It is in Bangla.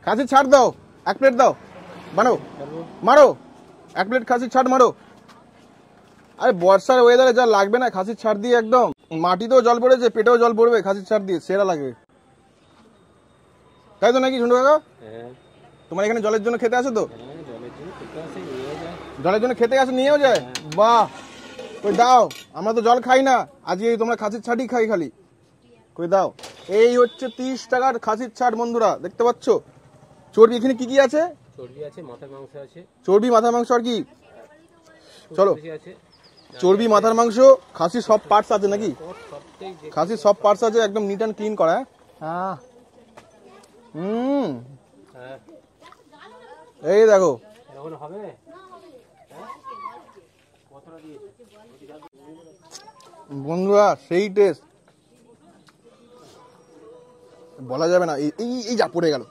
খাসির ছাড় দাও, 1 প্লেট দাও, মারো মারো, 1 প্লেট খাসির ছাড় মারো। আরে বর্ষার ওয়েদারে যা লাগবে না খাসির ছাড় দিয়ে, একদম মাটিতেও জল পড়েছে, পেটেও জল পড়বে খাসির ছাড় দিয়ে, সেরা লাগবে, তাই তো নাকি ঝুন্টু কাকা? তোমার এখানে জলের জন্য খেতে আসে তো? জলের জন্য খেতে আসে, নিয়েও যায়? বাহ, কই দাও, আমরা তো জল খাই না, আজকে তোমরা খাসির ছাড়ই খাই খালি, কই দাও। এই হচ্ছে 30 টাকার খাসির ছাড় বন্ধুরা, দেখতে পাচ্ছ। চর্বি এখানে কি কি আছে? চর্বি আছে, মাথার মাংস আছে। চর্বি, মাথার মাংস আর কি? চলো, চর্বি, মাথার মাংস, খাসির সব পার্টস আছে নাকি? খাসির সব পার্টস আছে, একদম নিট অ্যান্ড ক্লিন করা। হ্যাঁ, এই দেখো বন্ধুরা, সেই টেস্ট বলা যাবে না। এই যা পড়ে গেল।